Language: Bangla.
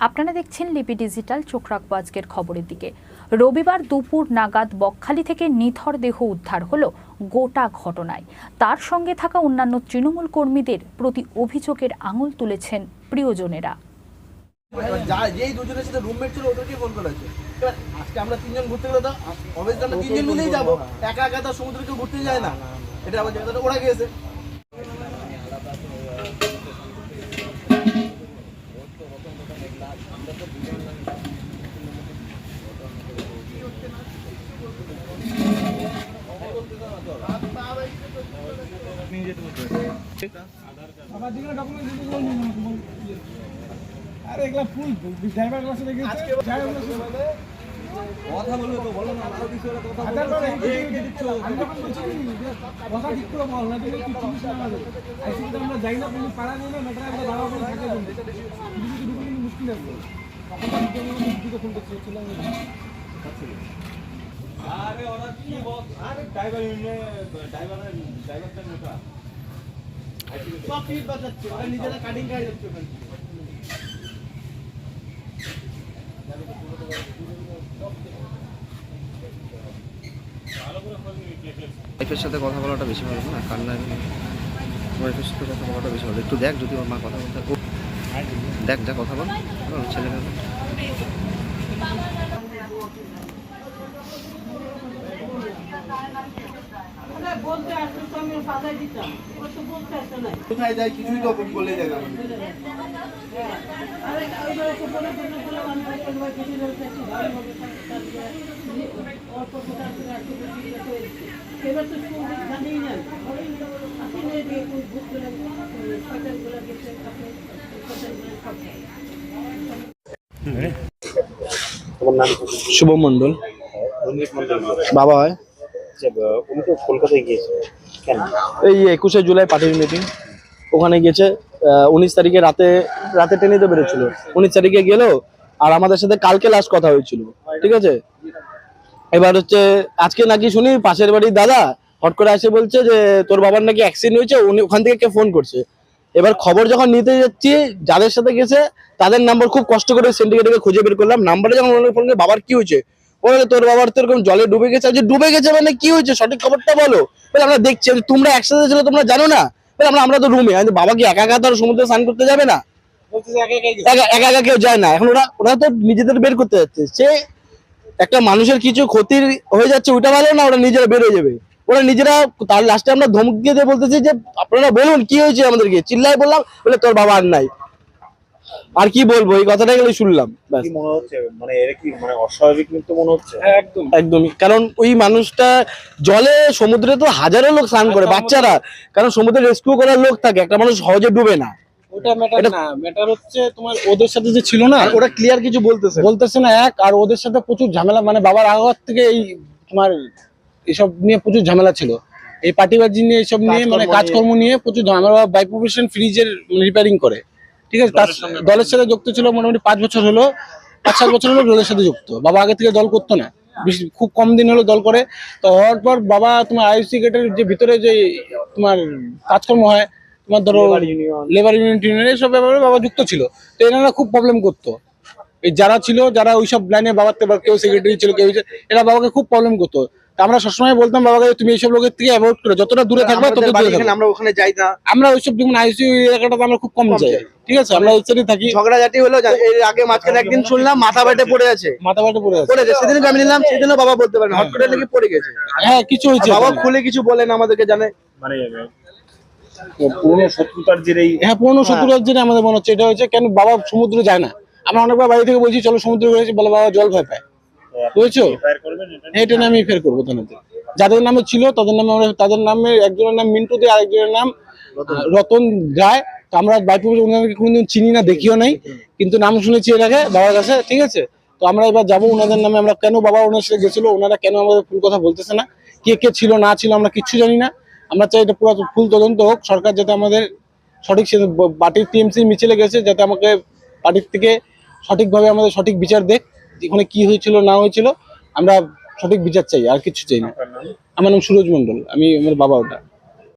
আপনারা দেখছেন লিপি ডিজিটাল। চোখ রাখবো আজকের খবরের দিকে। রবিবার দুপুর নাগাদ বকখালি থেকে নিথর দেহ উদ্ধার হলো। গোটা ঘটনায় তার সঙ্গে থাকা অন্যান্য তৃণমূল কর্মীদের প্রতি অভিযোগের আঙুল তুলেছেন প্রিয়জনেরা। যেই দুজনের সাথে রুমমেট ছিল ওদেরকে ফোন করেছে। আজকে আমরা তিনজন ঘুরতে গেলে তো অবশ্যই আমরা তিনজন মিলেই যাবো, একা একা তো সমুদ্রে কেউ ঘুরতে যায় না। এটা আবার জায়গাটা ওরা গিয়েছে। আরে এগুলা ফুল ড্রাইভার কাছে দেখে আজকে কথা বলবে তো বলো না, আরো কিছু কথা বলবে। আমি যখন বলছি কথা ঠিক করে বল না, তুমি কি চিনিস না আমাদের আইসি তো আমরা যাই না, তুমি পাড়া নেই না মেট্রো আমরা দাঁড়াও করে থাকে বলতে কিছু ঢুকে কিন্তু মুশকিল আছে। তখন আমি দিকে ফোন করতে ছিলাম। আরে ওরা কি বল, আরে ড্রাইভারটা মোটা সব ফিট বাজাচ্ছে, ওরা নিজেরা কাটিং করে যাচ্ছে ওখানে। ওয়াইফের সাথে কথা বলাটা বেশি ভালো না, কান্না ওয়াইফের সাথে কথা বলাটা বেশি ভালো। একটু দেখ যদি ওর মা কথা বলতে, দেখ যা কথা বল ছেলে মেয়ে। কোথায় যায় কিছুই তো বলে যায় না। শুভম মন্ডল বাবা হয়। উনি তো কলকাতায় গিয়েছে কেন? এই 21শে জুলাই পার্টির মিটিং, ওখানে গেছে। 19 তারিখে রাতে ট্রেনে তো বেরোচ্ছিল, 19 তারিখে গেল। আর আমাদের সাথে কালকে লাস্ট কথা হয়েছিল, ঠিক আছে। এবার হচ্ছে আজকে নাকি শুনি পাশের বাড়ির দাদা হট করে এসে বলছে যে তোর বাবার নাকি অ্যাক্সিডেন্ট হয়েছে, উনি ওখান থেকে কে ফোন করছে। এবার খবর যখন নিতে যাচ্ছি, যাদের সাথে গেছে তাদের নাম্বার খুব কষ্ট করে সিন্ডিকেটকে খুঁজে বের করলাম। নাম্বারে যখন ফোন করে বাবার কি হয়েছে, বলে তোর বাবার তো এরকম জলে ডুবে গেছে। যে ডুবে গেছে মানে কি হয়েছে সঠিক খবরটা বলো। বলে আমরা দেখছি, তোমরা একসাথে ছিল তোমরা জানো না। বলে আমরা তো রুমে, বাবা কি একা একা তো সমুদ্রে স্নান করতে যাবে না, একা একা কেউ যায় না। এখন ওরা তো নিজেদের বের করতে যাচ্ছে। সে একটা মানুষের কিছু ক্ষতির হয়ে যাচ্ছে, ওইটা ভালো না, ওরা নিজেরা বের হয়ে যাবে। ওরা নিজেরা তার লাস্টে আমরা ধমক দিয়ে বলতেছি যে আপনারা বলুন কি হয়েছে আমাদেরকে। চিল্লাই বললাম, বলে তোর বাবা আর নাই। আর কি বলবো, এই কথাটা গেলে শুনলাম। কি মনে হচ্ছে, মানে এর কি মানে অস্বাভাবিক মৃত্যু মনে হচ্ছে? একদমই, কারণ ওই মানুষটা জলে সমুদ্রে তো হাজারো লোক স্নান করে, বাচ্চারা, কারণ সমুদ্রে রেস্কিউ করার লোক থাকে, একটা মানুষ সহজে ডুবে না। ওটা ম্যাটার না, ম্যাটার হচ্ছে তোমার ওদের সাথে যে ছিল না, ওরা ক্লিয়ার কিছু বলতেছে না এক। আর ওদের সাথে প্রচুর ঝামেলা, মানে বাবার আগত থেকে এই তোমার এসব নিয়ে প্রচুর ঝামেলা ছিল। এই পার্টিবাজি নিয়ে এইসব নিয়ে মানে কাজকর্ম নিয়ে প্রচুর আমার বাবা বাই প্রফেশন ফ্রিজের রিপেয়ারিং করে, ঠিক আছে। তার দলের সাথে যুক্ত ছিল মোটামুটি 5 বছর হলো, 5-7 বছর হলো দলের সাথে যুক্ত। বাবা আগে থেকে দল করতো না, খুব কম দিন হলো দল করে। তো হওয়ার পর বাবা তোমার আইসি গেটের যে ভিতরে যে তোমার কাজকর্ম হয়, তোমার ধরো লেবার ইউনিয়ন এইসব ব্যাপারে বাবা যুক্ত ছিল। তো এনারা খুব প্রবলেম করতো। এই যারা ছিল, যারা ওইসব লাইনে বাবার কেউ সেক্রেটারি ছিল, কেউ এরা বাবাকে খুব প্রবলেম করতো। আমরা সবসময় বলতাম বাবাকে তুমি এইসব লোকের থেকে অ্যাভয়েড করো, যতটা দূরে থাকবে তত দূরে থাকবে। আমরা ওখানে যাই না, আমরা ওইসব যেমন আইসিইউ এলাকাটাতে আমরা খুব কম যাই, ঠিক আছে। আমরা ওইখানে থাকি। ঝগড়াঝাটি হলো, এর আগে মাঝখানে একদিন শুনলাম মাথা বাটে পড়ে আছে। সেদিন আমি নিলাম, সেদিনও বাবা বলতে পারেন হট করে নাকি পড়ে গেছে। হ্যাঁ কিছু হয়েছে, বাবা খুলে কিছু বলেন আমাদেরকে, জানে মানে পুরনো শত্রুতার জেরেই। হ্যাঁ পুরনো শত্রুতার জেরে আমাদের মনে হচ্ছে এটা হয়েছে। কেন বাবা সমুদ্রে যায় না, আমরা অনেকবার বাড়ি থেকে বলছি চলো সমুদ্রে ঘুরেছি, বলে বাবা জল ভয় পায়, বুঝছো। এটা নিয়ে আমি ফের করবো থানাতে। যাদের নামে ছিল তাদের নামে একজনের নাম মিন্টু দে, আরেকজনের নাম রতন রায়। তো আমরা বাইরে ওনাদেরকে কোনোদিন চিনি না, দেখিও নাই, কিন্তু নাম শুনেছি এর আগে বাবার কাছে, ঠিক আছে। তো আমরা এবার যাবো ওনাদের নামে। আমরা কেন বাবা ওনার সাথে গেছিল, ওনারা কেন আমাদের ফুল কথা বলতেছে না, কে কে ছিল না ছিল আমরা কিচ্ছু জানি না। আমরা চাই এটা পুরো ফুল তদন্ত হোক, সরকার যাতে আমাদের সঠিক পার্টির টিএমসি মিছিলে গেছে, যাতে আমাকে পার্টির থেকে সঠিকভাবে আমাদের সঠিক বিচার দেখ, এখানে কি হয়েছিল না হয়েছিল। আমরা সঠিক বিচার চাই, আর কিছু চাই না। আমার নাম সুরজ মন্ডল, আমার বাবা ওটা।